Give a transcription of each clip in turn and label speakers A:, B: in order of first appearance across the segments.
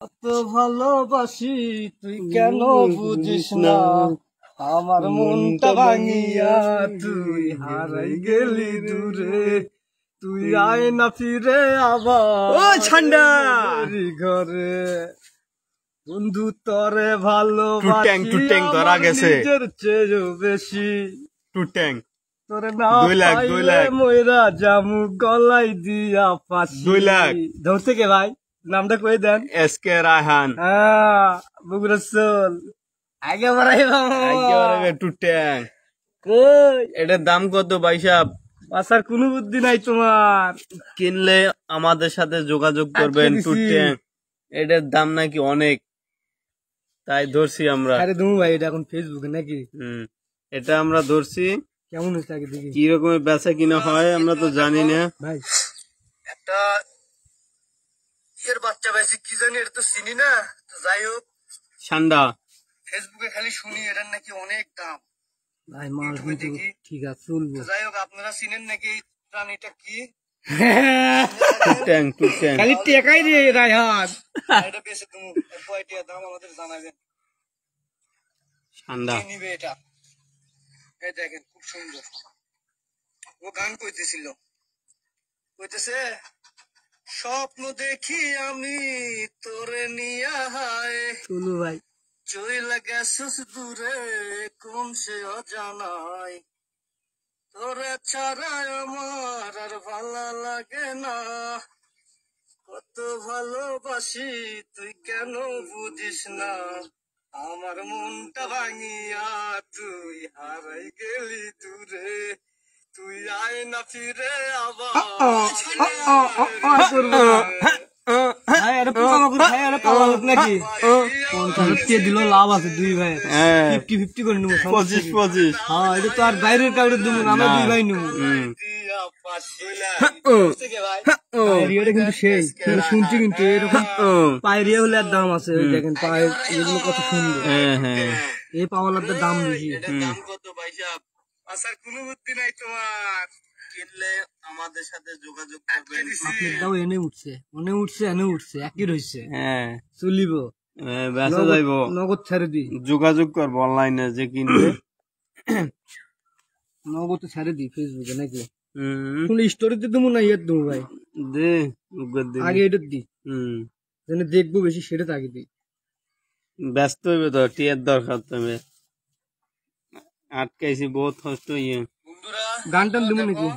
A: কত ভালোবাসি তুই কেন বুঝিস না, আমার মনটা ভাঙিয়া তুই হারাই গেলি দূরে। তুই আয় না ফিরে আবার ঠান্ডা ঘরে, বন্ধু তরে ভালোবাসি
B: ধরা গেছে
A: নিজের চেয়েও বেশি। তোরে না
B: 2 লাখ
A: ময়রা জামু গলাই দিয়া ফাঁসি।
B: 2 লাখ
A: ধরছে কে ভাই? নামটা কই দেন।
B: এসকে রায়হান।
A: হ্যাঁ বগুড়া চল আগে বাড়াই
B: টুট্যাং।
A: কই
B: এটার দাম কত ভাই সাহেব?
A: বাসার কোনো বুদ্ধি নাই তোমার।
B: কিনলে আমাদের সাথে যোগাযোগ করবেন। টুট্যাং এটার দাম নাকি অনেক, তাই ধরছি আমরা।
A: আরে তুমি ভাই এটা এখন ফেসবুকে নাকি?
B: এটা আমরা ধরছি।
A: কেমন হচ্ছে আগে দেখি
B: কি রকমের বেচা কিনা হয় আমরা তো জানি না
A: ভাই। একটা এর বাচ্চা বেশি কি জানি, এটা তো চিনি না। তো যাই হোক
B: ঠান্ডা
A: ফেসবুকে খালি শুনি এটার নাকি অনেক দাম। ভাই মাল কিন্তু ঠিক আছে চলবো। যাই হোক আপনারা চিনেন নাকি প্রাণীটা কি?
B: টুট্যাং
A: খালি টেকাই রে রায়হান। এটা বেশি তুমি কয়টা দাম আমাদের জানাবেন।
B: ঠান্ডা
A: নিবে এটা, এই দেখেন খুব সুন্দর। ও গান কইতেছিল, কইতেছে স্বপ্ন দেখি আমি তোরে নিয়া হায় চলু ভাই চইলা গেছস দূরে কোন সে অজানায়। তোরে ছাড়া আমার আর ভালো লাগে না, কত ভালোবাসি তুই কেন বুঝিস না, আমার মনটা ভাঙিয়া তুই হারাই গেলি দূরে। তুই আয় না ফিরে আবার দিল লাভ আছে দুই ভাই 50-50 করে নেবো
B: 25-25।
A: হ্যাঁ এটা তো আর বাইরের কাউরে দেবো না, আমরা দুই ভাই নেবো। রিয়াটা কিন্তু সেই শুনছি কিন্তু এরকম পায়রিয়া হলে আর দাম আছে। দেখেন পায়ের এগুলো কত সুন্দর। এই পাওয়ালার দাম বেশি।
B: দাম কত ভাই সাহেব?
A: আসার কোনো বুদ্ধি নাই তোমার।
B: কিনলে আমাদের সাথে যোগাযোগ করবেন।
A: আপনার দাও এনে উঠছে এনে উঠছে একই রয়েছে। চলিব
B: বেচা যাইব,
A: নগদ ছেড়ে দি
B: যোগাযোগ করবো অনলাইনে যে কিনবে।
A: নগদ ছেড়ে দি ফেসবুকে নাকি কোন স্টোরিতে দেবো না ইয়ে দেবো ভাই?
B: দে
A: আগে এটা দি যেন দেখবো বেশি, সেটা তো আগে দিই।
B: ব্যস্ত হইবে তো টিয়ার দরকার, তুমি আটকাইছি বহুত কষ্ট।
A: গান টান দেবো নাকি?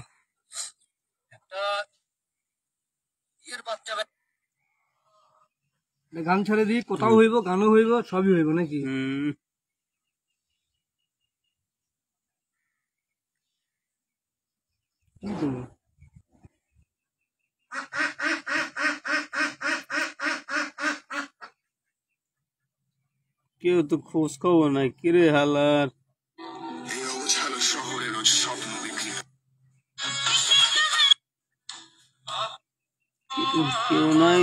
A: গান ছেড়ে দিই, কোথাও হইব গানও হইব সবই হইব নাকি?
B: কেউ তো খোঁজ খবর নাই কিরে হালার। কেউ নাই।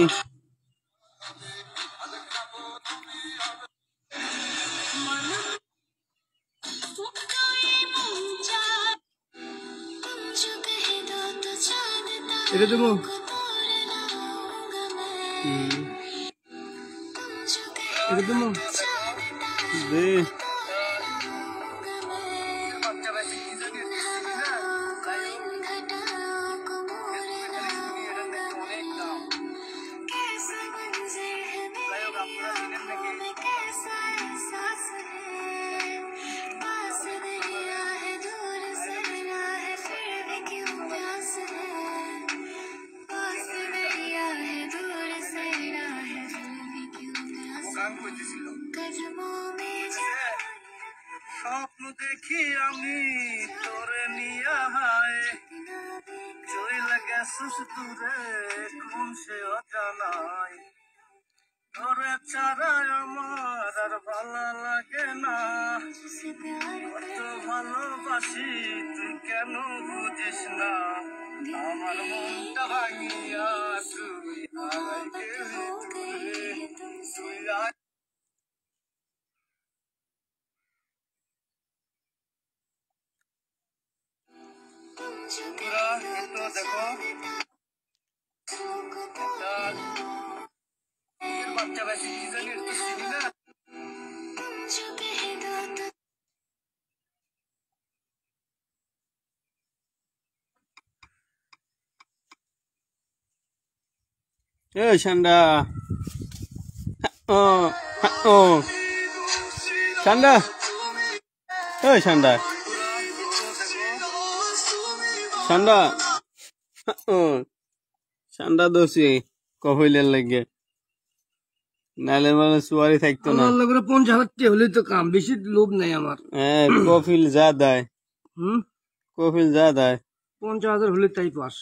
A: এটা দেবো
B: দে
A: স্বপ্ন দেখি আমি তোরে নিয়া হায় চইলা গেছস দূরে কোন সে অজানায়। তোরে ছাড়া আমার আর ভালো লাগে না, কত ভালোবাসি তুই কেন বুঝিস না, আমার মনটা ভাঙিয়া তুই হারাই গেলি দূরে। তুই দেখো
B: ঠান্ডা ও ও ঠান্ডা ঠান্ডা ঠান্ডা ও ঠান্ডা দোষী কফিলের লাগে নাহলে মানে সুয়ারি থাকতো না।
A: 50,000 টাকা হলে তো কাম, বেশি লোভ নাই আমার।
B: হ্যাঁ কফিল যা দেয়, কফিল যা দেয়
A: 50,000 হলে তাই পাস।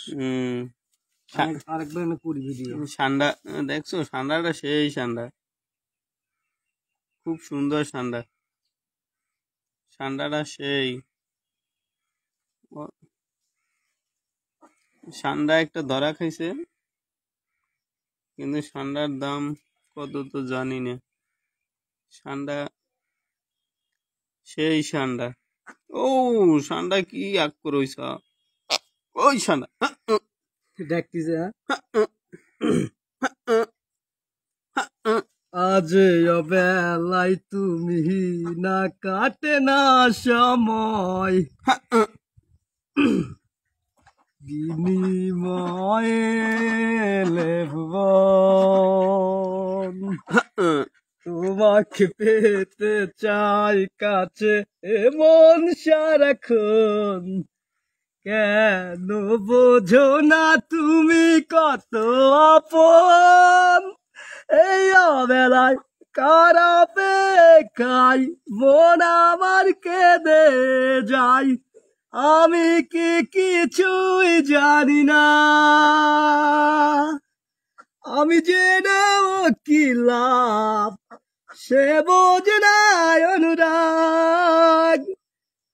A: আরেকবার করি ভিডিও।
B: ঠান্ডা দেখছো, ঠান্ডাটা সেই ঠান্ডা, খুব সুন্দর ঠান্ডা, ঠান্ডাটা সেই। ঠান্ডা একটা ধরা খাইছে, কিন্তু ঠান্ডার দাম কত তো জানি না। ঠান্ডা সেই ঠান্ডা। ও ঠান্ডা কি আগ করইছ ওই ঠান্ডা
A: দেখতেছে। আজ বেলায় তুমি না কাটে না সময়, বিনিময়ে লেখব তোমাকে পেতে চাই কাছে এমন সারাক্ষণ। কেন বোঝো না তুমি কত আপন, এই অবেলায় কারা পেখাই মন আমার কেঁদে যাই। আমি কি কিছুই জানি না, আমি জেনেও কি লাভ, সে বোঝে না অনুরাগ,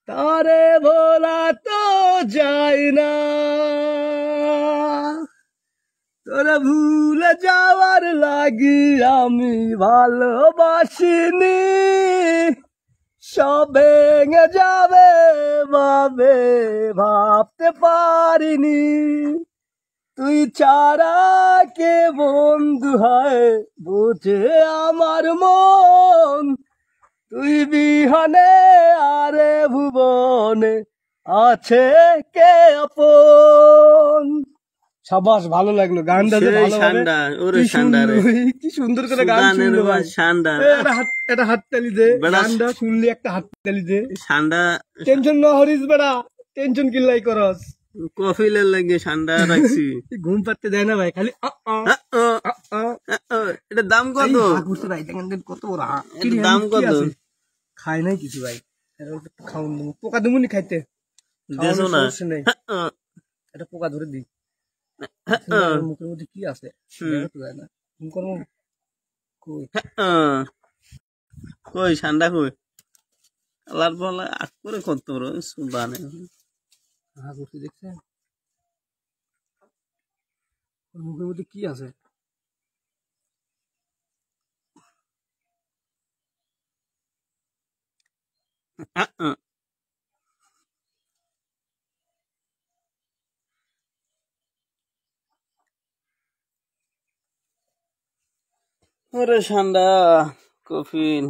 A: তারে ভোলা তো যায় না। তোরা ভুলে যাওয়ার লাগি আমি ভালোবাসিনি, সব ভেঙে যাবে ভাবে ভাবতে পারিনি। তুই ছাড়া কে বন্ধু হয় বোঝে আমার মন, তুই বিহনে আরে ভুবনে আছে কে আপন। সাবাস, ভালো লাগলো গানটা, কি সুন্দর করে গান শুনলো ভাই। একটা হাততালি দে, গানটা শুনলি একটা হাততালি দে। টেনশন না হরিস বেড়া, টেনশন কিল্লাই করস,
B: কফিলের লাগে ঠান্ডা রাখছি।
A: ঘুম পাড়তে দেয় না ভাই, খালি
B: এটা দাম কত
A: ভাই, কত বড়
B: দাম কত?
A: খাই নাই কিছু ভাই, খাওয়ান দেবো, পোকা দেবো নি খাইতে, এটা পোকা ধরে দিই। মুখের মধ্যে কি আছে
B: কই ঠান্ডা কই আলার বলা আগ করে কত বানে
A: করতে দেখছেন মুখের মধ্যে কি আছে।
B: ওরে ঠান্ডা কফিল।